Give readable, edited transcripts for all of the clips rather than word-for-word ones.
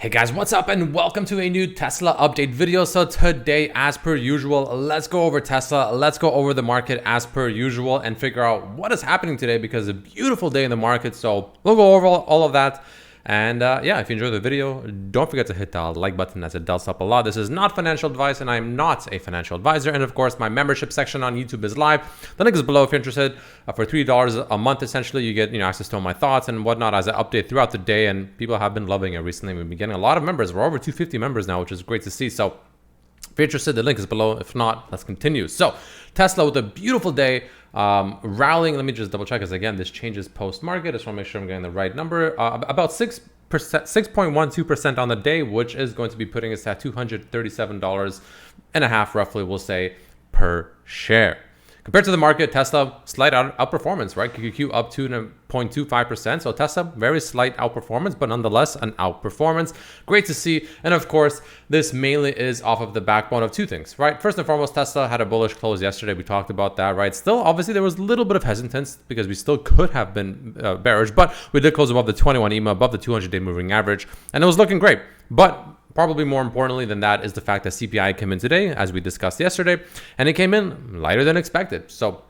Hey guys, what's up and welcome to a new Tesla update video. So today, as per usual, let's go over Tesla, let's go over the market as per usual and figure out what is happening today because it's a beautiful day in the market. So we'll go over all of that. And yeah, if you enjoyed the video, don't forget to hit the like button as it does help a lot. This is not financial advice and I'm not a financial advisor. And of course, my membership section on YouTube is live. The link is below if you're interested. For $3 a month, essentially, you get access to all my thoughts and whatnot as I update throughout the day. And people have been loving it recently. We've been getting a lot of members. We're over 250 members now, which is great to see. So if you're interested, the link is below. If not, let's continue. So Tesla with a beautiful day, rallying. Let me just double check because again, this changes post-market. I just want to make sure I'm getting the right number. About 6.12% on the day, which is going to be putting us at $237.50 roughly, we'll say, per share. Compared to the market, Tesla, slight outperformance, right? QQQ up 2.25%. So Tesla, very slight outperformance, but nonetheless an outperformance. Great to see. And of course, this mainly is off of the backbone of two things, right? First and foremost, Tesla had a bullish close yesterday. We talked about that, right? Still, obviously, there was a little bit of hesitance because we still could have been bearish, but we did close above the 21 EMA, above the 200-day moving average, and it was looking great. But probably more importantly than that is the fact that CPI came in today, as we discussed yesterday, and it came in lighter than expected. So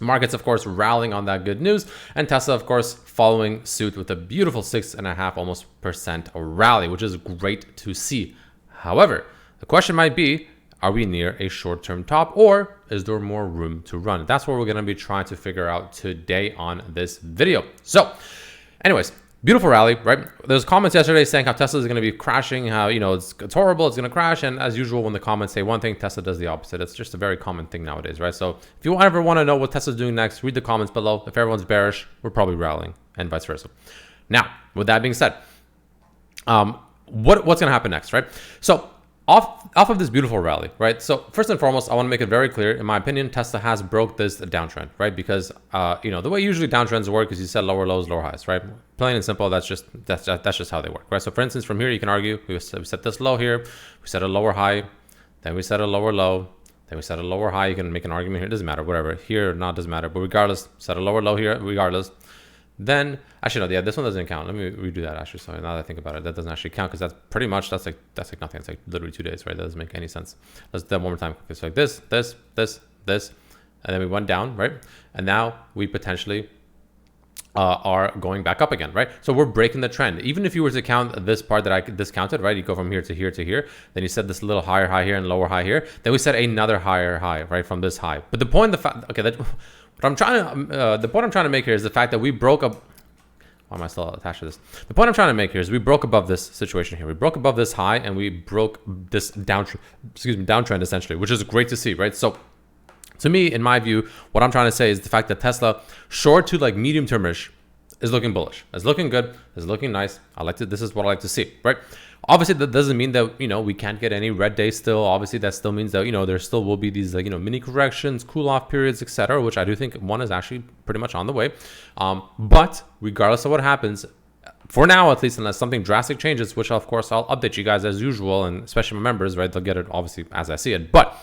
markets, of course, rallying on that good news, and Tesla, of course, following suit with a beautiful 6.5% almost rally, which is great to see. However, the question might be, are we near a short-term top or is there more room to run? That's what we're going to be trying to figure out today on this video. So anyways, beautiful rally, right? There's comments yesterday saying how Tesla is going to be crashing, how, it's horrible, it's going to crash. And as usual, when the comments say one thing, Tesla does the opposite. It's just a very common thing nowadays, right? So if you ever want to know what Tesla's doing next, read the comments below. If everyone's bearish, we're probably rallying and vice versa. Now, with that being said, what's going to happen next, right? So off of this beautiful rally, right? So first and foremost, I want to make it very clear. In my opinion, Tesla has broke this downtrend, right? Because the way usually downtrends work is you set lower lows, lower highs, right? Plain and simple. That's just how they work, right? So for instance, from here you can argue we set this low here, we set a lower high, then we set a lower low, then we set a lower high. You can make an argument here. It doesn't matter, whatever. Here, not doesn't matter. But regardless, set a lower low here, regardless. Then actually no, yeah, this one doesn't count. Let me redo that actually. So now that I think about it, that doesn't actually count because that's pretty much that's like nothing. It's like literally 2 days, right? That doesn't make any sense. Let's do that one more time. It's like this, and then we went down, right? And now we potentially are going back up again, right? So we're breaking the trend. Even if you were to count this part that I discounted, right? You go from here to here to here, then you set this little higher high here and lower high here. Then we set another higher high, right, from this high. But the point, the point I'm trying to make here is the fact that we broke up. Why am I still attached to this? The point I'm trying to make here is we broke above this situation here. We broke above this high and we broke this downtrend essentially, which is great to see, right? So to me, in my view, what I'm trying to say is the fact that Tesla, short to like medium termish, is looking bullish. It's looking good. It's looking nice. This is what I like to see, right? Obviously, that doesn't mean that, we can't get any red days still. Obviously, that still means that, there still will be these, mini corrections, cool off periods, etc., which I do think one is actually pretty much on the way. But regardless of what happens, for now, at least, unless something drastic changes, which of course I'll update you guys as usual, and especially my members, right? They'll get it obviously as I see it. But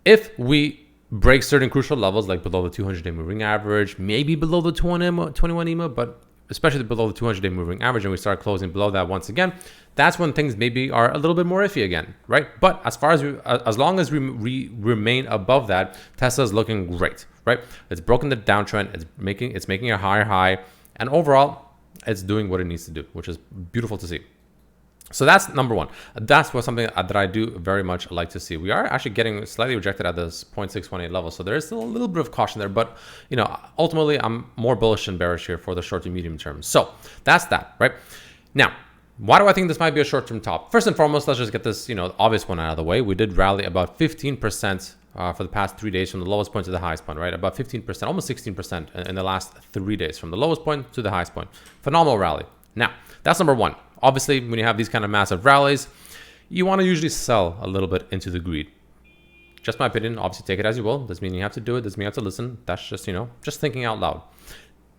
if we break certain crucial levels, like below the 200-day moving average, maybe below the 21 EMA, but especially below the 200-day moving average, and we start closing below that once again, that's when things maybe are a little bit more iffy again, right? But as long as we remain above that, Tesla's looking great, right? It's broken the downtrend, it's making a higher high, and overall, it's doing what it needs to do, which is beautiful to see. So that's number one. That's something that I do very much like to see. We are actually getting slightly rejected at this 0.618 level. So there is still a little bit of caution there, but ultimately I'm more bullish than bearish here for the short to medium term. So that's that, right? Now, why do I think this might be a short-term top? First and foremost, let's just get this, obvious one out of the way. We did rally about 15% for the past 3 days from the lowest point to the highest point, right? About 15%, almost 16% in the last 3 days from the lowest point to the highest point. Phenomenal rally. Now, that's number one. Obviously, when you have these kind of massive rallies, you want to usually sell a little bit into the greed. Just my opinion. Obviously, take it as you will. Doesn't mean you have to do it. Doesn't mean you have to listen. That's just, just thinking out loud.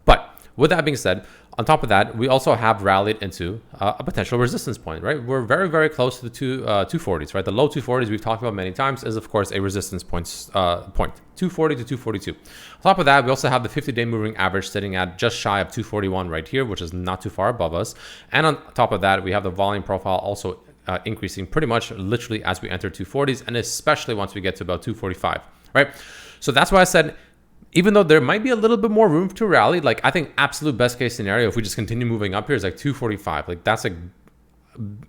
But with that being said, on top of that, we also have rallied into a potential resistance point, right? We're very, very close to the 240s, right? The low 240s we've talked about many times is, of course, a resistance point, 240 to 242. On top of that, we also have the 50-day moving average sitting at just shy of 241 right here, which is not too far above us. And on top of that, we have the volume profile also increasing pretty much literally as we enter 240s, and especially once we get to about 245, right? So that's why I said, even though there might be a little bit more room to rally, like I think absolute best case scenario, if we just continue moving up here, is like 245. Like that's in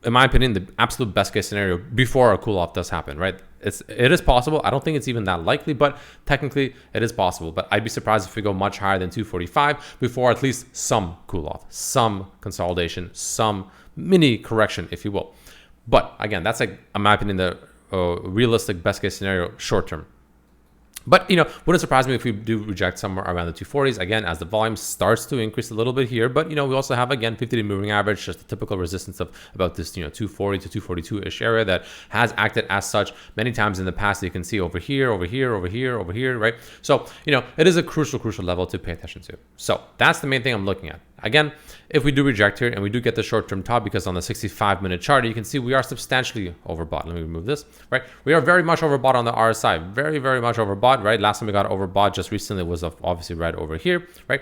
my opinion, the absolute best case scenario before a cool off does happen, right? It is possible. I don't think it's even that likely, but technically it is possible. But I'd be surprised if we go much higher than 245 before at least some cool off, some consolidation, some mini correction, if you will. But again, that's like, in my opinion, the realistic best case scenario short term. But, wouldn't surprise me if we do reject somewhere around the 240s, again, as the volume starts to increase a little bit here. But, we also have, again, 50-day moving average, just a typical resistance of about this, 240 to 242-ish area that has acted as such many times in the past. You can see over here, right? So, it is a crucial level to pay attention to. So that's the main thing I'm looking at. Again, if we do reject here and we do get the short-term top, because on the 65-minute chart, you can see we are substantially overbought. Let me remove this, right? We are very much overbought on the RSI, very, very much overbought, right? Last time we got overbought just recently was obviously right over here, right?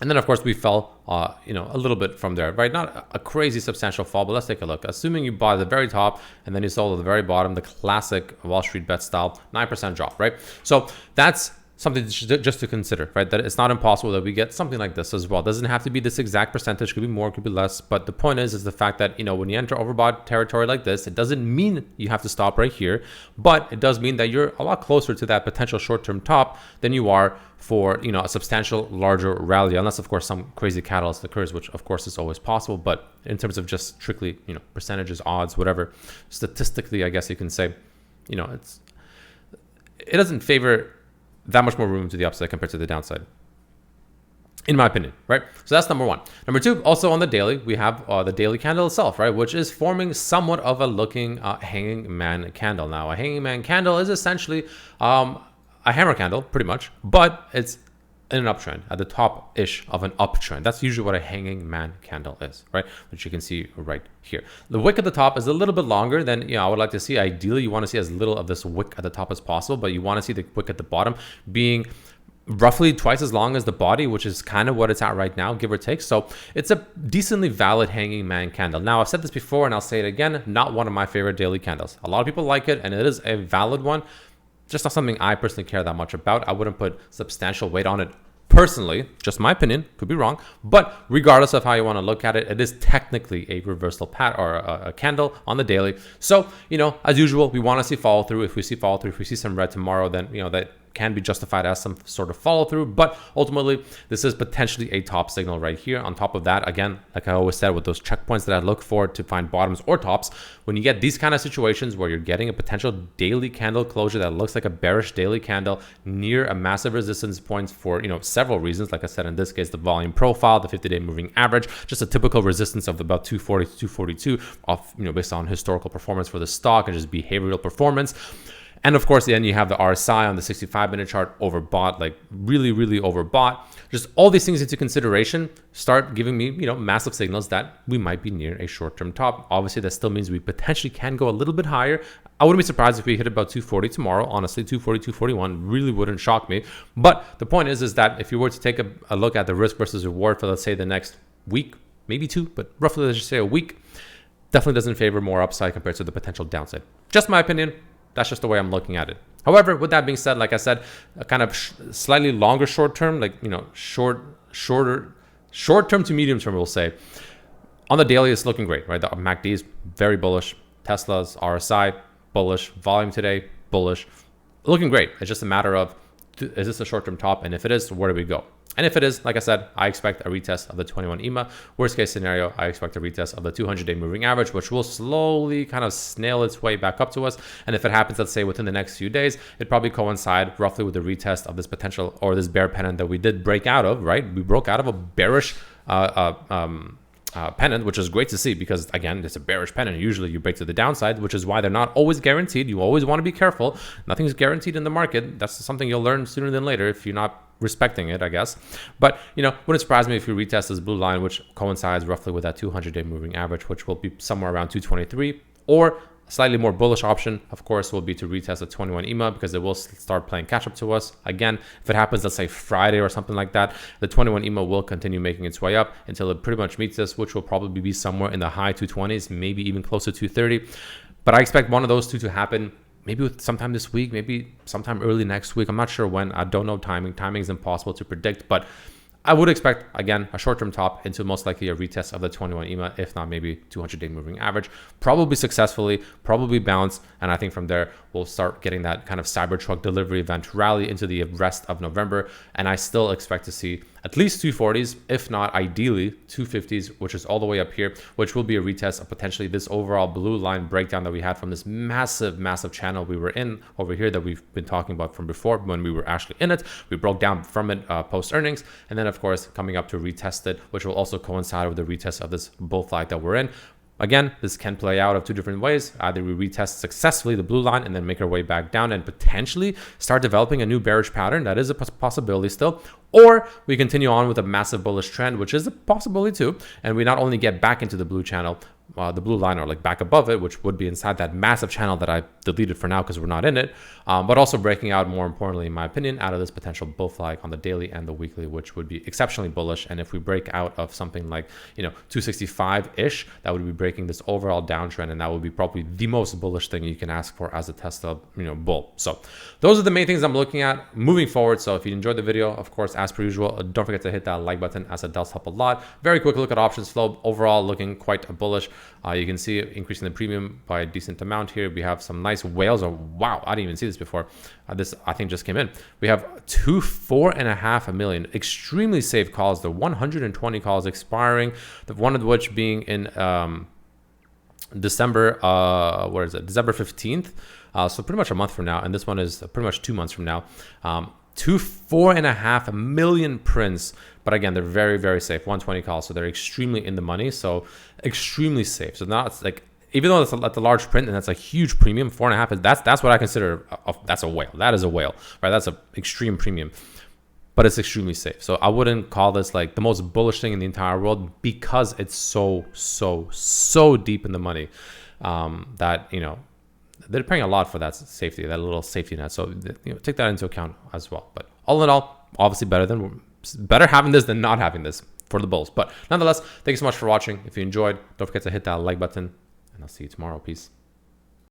And then, of course, we fell, a little bit from there, right? Not a crazy substantial fall, but let's take a look. Assuming you bought at the very top and then you sold at the very bottom, the classic Wall Street bet style, 9% drop, right? So that's something just to consider, right? That it's not impossible that we get something like this as well. It doesn't have to be this exact percentage, could be more, could be less. But the point is the fact that, when you enter overbought territory like this, it doesn't mean you have to stop right here, but it does mean that you're a lot closer to that potential short-term top than you are for, a substantial larger rally, unless of course some crazy catalyst occurs, which of course is always possible. But in terms of just strictly, percentages, odds, whatever, statistically, I guess you can say, it doesn't favor that much more room to the upside compared to the downside, in my opinion, right? So that's number one. Number two, also on the daily, we have the daily candle itself, right? Which is forming somewhat of a looking hanging man candle. Now, a hanging man candle is essentially a hammer candle, pretty much, but it's in an uptrend, at the top-ish of an uptrend. That's usually what a hanging man candle is, right? Which you can see right here. The wick at the top is a little bit longer than I would like to see. Ideally, you want to see as little of this wick at the top as possible, but you want to see the wick at the bottom being roughly twice as long as the body, which is kind of what it's at right now, give or take. So it's a decently valid hanging man candle. Now, I've said this before and I'll say it again, not one of my favorite daily candles. A lot of people like it and it is a valid one. Just not something I personally care that much about. I wouldn't put substantial weight on it personally, just my opinion, could be wrong. But regardless of how you want to look at it, it is technically a reversal pattern or a candle on the daily. So, as usual, we want to see follow through. If we see follow through, if we see some red tomorrow, then, that can be justified as some sort of follow through. But ultimately, this is potentially a top signal right here. On top of that, again, like I always said, with those checkpoints that I look for to find bottoms or tops, when you get these kind of situations where you're getting a potential daily candle closure that looks like a bearish daily candle near a massive resistance point for, several reasons. Like I said, in this case, the volume profile, the 50-day moving average, just a typical resistance of about 240 to 242 off, based on historical performance for the stock and just behavioral performance. And of course, then you have the RSI on the 65-minute chart overbought, like really, really overbought. Just all these things into consideration start giving me, massive signals that we might be near a short-term top. Obviously, that still means we potentially can go a little bit higher. I wouldn't be surprised if we hit about 240 tomorrow. Honestly, 240, 241 really wouldn't shock me. But the point is that if you were to take a look at the risk versus reward for, let's say, the next week, maybe two, but roughly let's just say a week, definitely doesn't favor more upside compared to the potential downside. Just my opinion. That's just the way I'm looking at it. However, with that being said, like I said, a kind of slightly longer short term, like, short term to medium term, we'll say. On the daily, it's looking great, right? The MACD is very bullish. Tesla's RSI, bullish. Volume today, bullish. Looking great. It's just a matter of, is this a short term top? And if it is, where do we go? And if it is, like I said, I expect a retest of the 21 EMA. Worst case scenario, I expect a retest of the 200-day moving average, which will slowly kind of snail its way back up to us. And if it happens, let's say within the next few days, it probably coincide roughly with the retest of this potential or this bear pennant that we did break out of, right? We broke out of a bearish pennant, which is great to see because, again, it's a bearish pennant. Usually you break to the downside, which is why they're not always guaranteed. You always want to be careful. Nothing's guaranteed in the market. That's something you'll learn sooner than later if you're not respecting it, I guess. But, wouldn't surprise me if we retest this blue line, which coincides roughly with that 200-day moving average, which will be somewhere around 223, or a slightly more bullish option, of course, will be to retest the 21 EMA because it will start playing catch up to us. Again, if it happens, let's say Friday or something like that, the 21 EMA will continue making its way up until it pretty much meets this, which will probably be somewhere in the high 220s, maybe even close to 230. But I expect one of those two to happen maybe sometime this week, maybe sometime early next week. I'm not sure when. I don't know timing. Timing is impossible to predict, but I would expect, again, a short-term top into most likely a retest of the 21 EMA, if not maybe 200-day moving average, probably successfully, probably bounce. And I think from there, we'll start getting that kind of Cybertruck delivery event rally into the rest of November. And I still expect to see at least 240s, if not ideally 250s, which is all the way up here, which will be a retest of potentially this overall blue line breakdown that we had from this massive, massive channel we were in over here that we've been talking about from before when we were actually in it. We broke down from it post earnings. And then, of course, coming up to retest it, which will also coincide with the retest of this bull flag that we're in. Again, this can play out of two different ways. Either we retest successfully the blue line and then make our way back down and potentially start developing a new bearish pattern. That is a possibility still. Or we continue on with a massive bullish trend, which is a possibility too. And we not only get back into the blue channel, the blue line, or like back above it, which would be inside that massive channel that I deleted for now because we're not in it, but also breaking out, more importantly, in my opinion, out of this potential bull flag on the daily and the weekly, which would be exceptionally bullish. And if we break out of something like 265-ish, that would be breaking this overall downtrend, and that would be probably the most bullish thing you can ask for as a Tesla bull. So those are the main things I'm looking at moving forward. So if you enjoyed the video, of course, as per usual, don't forget to hit that like button, as it does help a lot. Very quick look at options flow, overall looking quite bullish. You can see increasing the premium by a decent amount here. We have some nice whales. Wow, I didn't even see this before. This, I think, just came in. We have 4.5 million extremely safe calls. The 120 calls expiring, one of which being in December, where is it? December 15th. So pretty much a month from now. And this one is pretty much 2 months from now. 4.5 million prints, but again, they're very, very safe. 120 calls, so they're extremely in the money, so extremely safe. So now it's like, even though that's a large print and that's a huge premium, 4.5, that's what I consider that's a whale. That is a whale, right? That's an extreme premium, but it's extremely safe. So I wouldn't call this like the most bullish thing in the entire world because it's so deep in the money that they're paying a lot for that safety, that little safety net. So take that into account as well. But all in all, obviously better having this than not having this for the bulls. But nonetheless, thank you so much for watching. If you enjoyed, don't forget to hit that like button, and I'll see you tomorrow. Peace.